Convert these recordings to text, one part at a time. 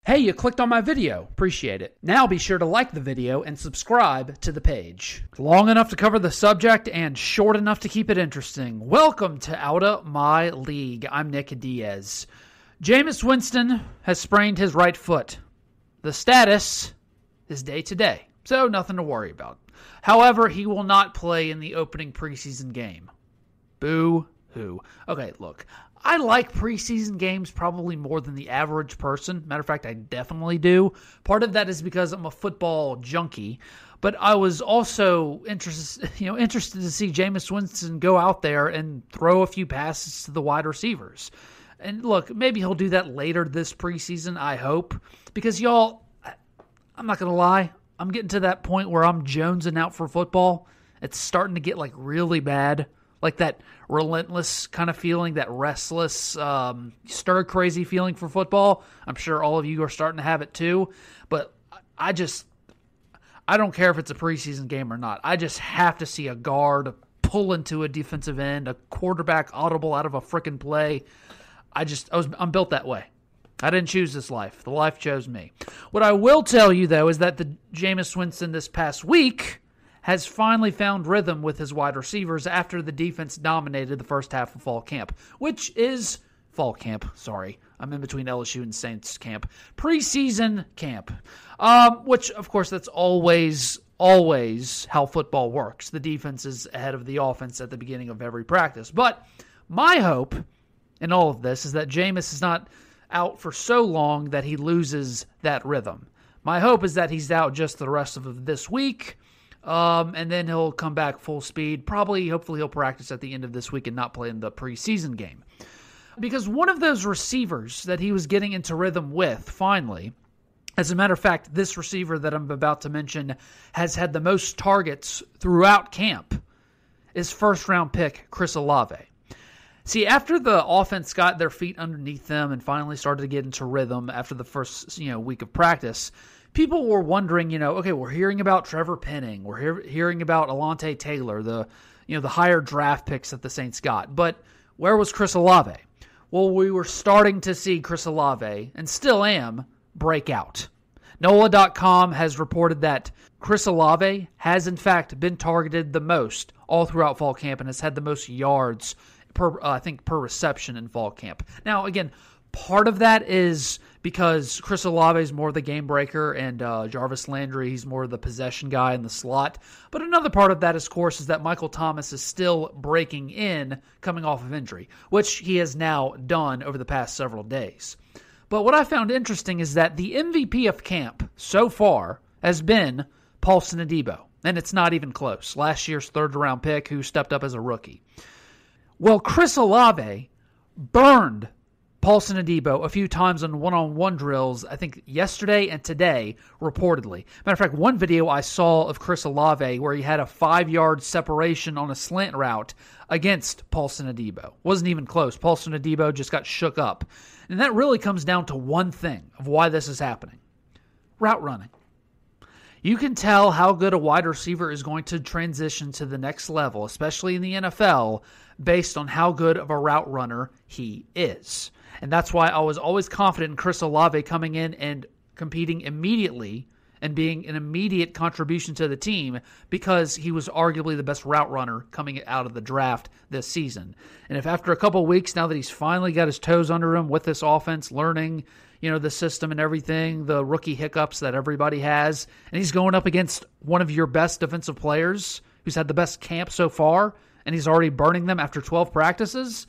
Hey, you clicked on my video. Appreciate it. Now be sure to like the video and subscribe to the page. Long enough to cover the subject and short enough to keep it interesting. Welcome to Outta My League. I'm Nick Diaz. Jameis Winston has sprained his right foot. The status is day-to-day, so nothing to worry about. However, he will not play in the opening preseason game. Boo-hoo. Okay, look. I like preseason games probably more than the average person. Matter of fact, I definitely do. Part of that is because I'm a football junkie. But I was also interested to see Jameis Winston go out there and throw a few passes to the wide receivers. And look, maybe he'll do that later this preseason, I hope. Because y'all, I'm not going to lie, I'm getting to that point where I'm jonesing out for football. It's starting to get like really bad. Like that relentless kind of feeling, that restless, stir-crazy feeling for football. I'm sure all of you are starting to have it too. But I don't care if it's a preseason game or not. I just have to see a guard pull into a defensive end, a quarterback audible out of a freaking play. I'm built that way. I didn't choose this life. The life chose me. What I will tell you, though, is that the Jameis Winston this past week has finally found rhythm with his wide receivers after the defense dominated the first half of fall camp. I'm in between LSU and Saints camp. Preseason camp. Which, of course, that's always how football works. The defense is ahead of the offense at the beginning of every practice. But my hope in all of this is that Jameis is not out for so long that he loses that rhythm. My hope is that he's out just the rest of this week. And then he'll come back full speed. Hopefully he'll practice at the end of this week and not play in the preseason game. Because one of those receivers that he was getting into rhythm with, finally, as a matter of fact, this receiver that I'm about to mention has had the most targets throughout camp, is first-round pick Chris Olave. See, after the offense got their feet underneath them and finally started to get into rhythm after the first week of practice, people were wondering, okay, we're hearing about Trevor Penning. We're hearing about Alontae Taylor, the higher draft picks that the Saints got. But where was Chris Olave? Well, we were starting to see Chris Olave, and still am, break out. NOLA.com has reported that Chris Olave has, in fact, been targeted the most all throughout fall camp and has had the most yards per reception in fall camp. Now, again, part of that is because Chris Olave is more the game breaker and Jarvis Landry, he's more the possession guy in the slot. But another part of that, of course, is that Michael Thomas is still breaking in coming off of injury, which he has now done over the past several days. But what I found interesting is that the MVP of camp so far has been Paulson Adebo, and it's not even close. Last year's third-round pick who stepped up as a rookie. Well, Chris Olave burned Paulson Adebo a few times on one-on-one drills, I think yesterday and today, reportedly. Matter of fact, one video I saw of Chris Olave where he had a 5-yard separation on a slant route against Paulson Adebo. Wasn't even close. Paulson Adebo just got shook up. And that really comes down to one thing of why this is happening. Route running. You can tell how good a wide receiver is going to transition to the next level, especially in the NFL, based on how good of a route runner he is. And that's why I was always confident in Chris Olave coming in and competing immediately and being an immediate contribution to the team because he was arguably the best route runner coming out of the draft this season. And if after a couple of weeks, now that he's finally got his toes under him with this offense, learning, the system and everything, the rookie hiccups that everybody has, and he's going up against one of your best defensive players who's had the best camp so far, and he's already burning them after 12 practices,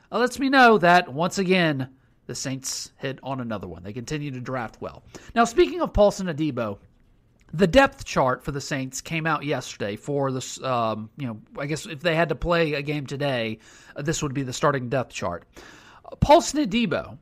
lets me know that, once again, the Saints hit on another one. They continue to draft well. Now, speaking of Paulson Adebo, the depth chart for the Saints came out yesterday for this, I guess if they had to play a game today, this would be the starting depth chart. Paulson Adebo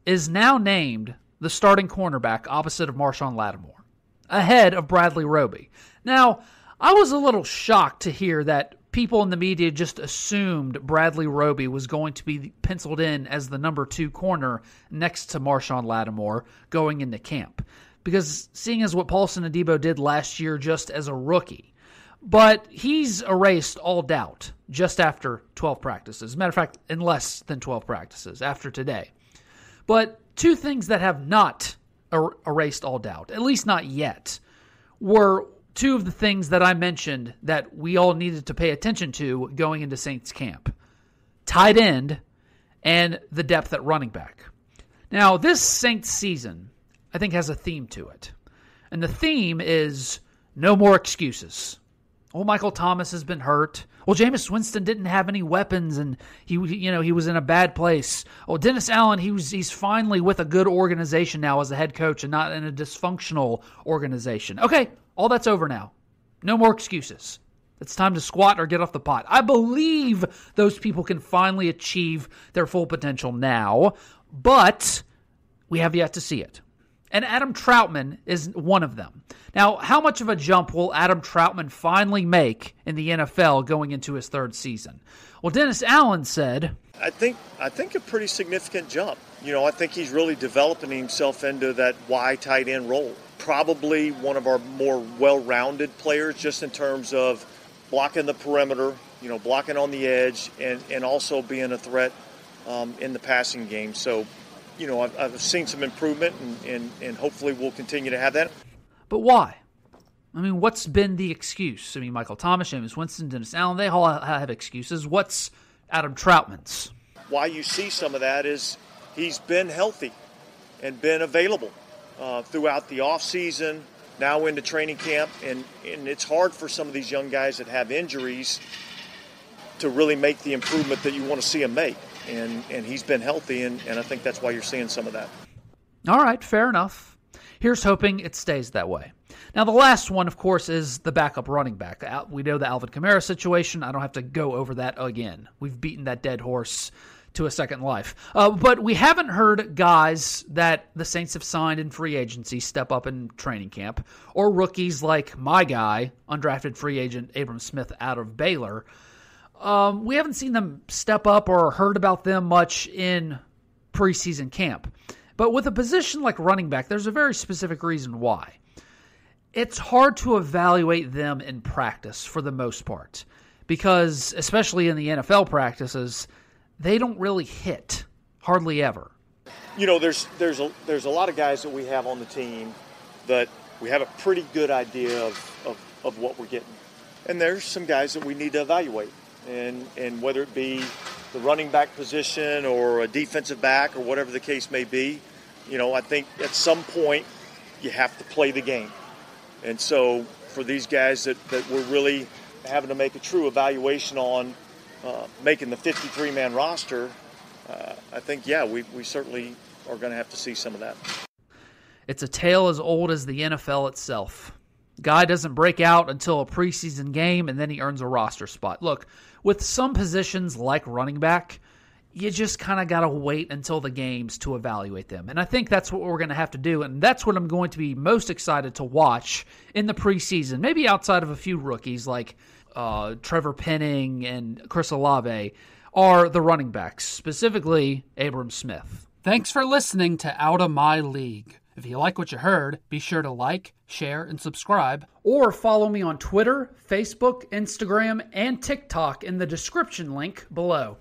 is now named the starting cornerback opposite of Marshawn Lattimore, ahead of Bradley Roby. Now, I was a little shocked to hear that people in the media just assumed Bradley Roby was going to be penciled in as the number 2 corner next to Marshawn Lattimore going into camp. Because seeing as what Paulson Adebo did last year just as a rookie, but he's erased all doubt just after 12 practices. As a matter of fact, in less than 12 practices after today. But two things that have not erased all doubt, at least not yet, were two of the things that I mentioned that we all needed to pay attention to going into Saints camp. Tight end and the depth at running back. Now, this Saints season, I think, has a theme to it. And the theme is no more excuses. Well, Michael Thomas has been hurt. Well, Jameis Winston didn't have any weapons, and he was in a bad place. Oh, Dennis Allen, he's finally with a good organization now as a head coach and not in a dysfunctional organization. Okay, all that's over now. No more excuses. It's time to squat or get off the pot. I believe those people can finally achieve their full potential now, but we have yet to see it. And Adam Troutman is one of them. Now, how much of a jump will Adam Troutman finally make in the NFL going into his third season? Well, Dennis Allen said, I think a pretty significant jump. I think he's really developing himself into that Y tight end role. Probably one of our more well-rounded players just in terms of blocking the perimeter, blocking on the edge, and also being a threat in the passing game. So, I've seen some improvement, and hopefully we'll continue to have that. But why? I mean, what's been the excuse? I mean, Michael Thomas, Jameis Winston, Dennis Allen, they all have excuses. What's Adam Troutman's? Why you see some of that is he's been healthy and been available throughout the offseason, now into training camp, and it's hard for some of these young guys that have injuries to really make the improvement that you want to see them make. And he's been healthy, and I think that's why you're seeing some of that. All right, fair enough. Here's hoping it stays that way. Now, the last one, of course, is the backup running back. We know the Alvin Kamara situation. I don't have to go over that again. We've beaten that dead horse to a second life. But we haven't heard guys that the Saints have signed in free agency step up in training camp, or rookies like my guy, undrafted free agent Abram Smith out of Baylor. We haven't seen them step up or heard about them much in preseason camp. But with a position like running back, there's a very specific reason why. It's hard to evaluate them in practice for the most part because, especially in the NFL practices, they don't really hit, hardly ever. There's a lot of guys that we have on the team that we have a pretty good idea of what we're getting. And there's some guys that we need to evaluate. And whether it be the running back position or a defensive back or whatever the case may be, I think at some point you have to play the game. And so for these guys that we're really having to make a true evaluation on making the 53-man roster, I think, we certainly are going to have to see some of that. It's a tale as old as the NFL itself. Guy doesn't break out until a preseason game, and then he earns a roster spot. Look, with some positions like running back, you just kind of got to wait until the games to evaluate them. And I think that's what we're going to have to do, and that's what I'm going to be most excited to watch in the preseason, maybe outside of a few rookies like Trevor Penning and Chris Olave, are the running backs, specifically Abram Smith. Thanks for listening to Out of My League. If you like what you heard, be sure to like, share, and subscribe. Or follow me on Twitter, Facebook, Instagram, and TikTok in the description link below.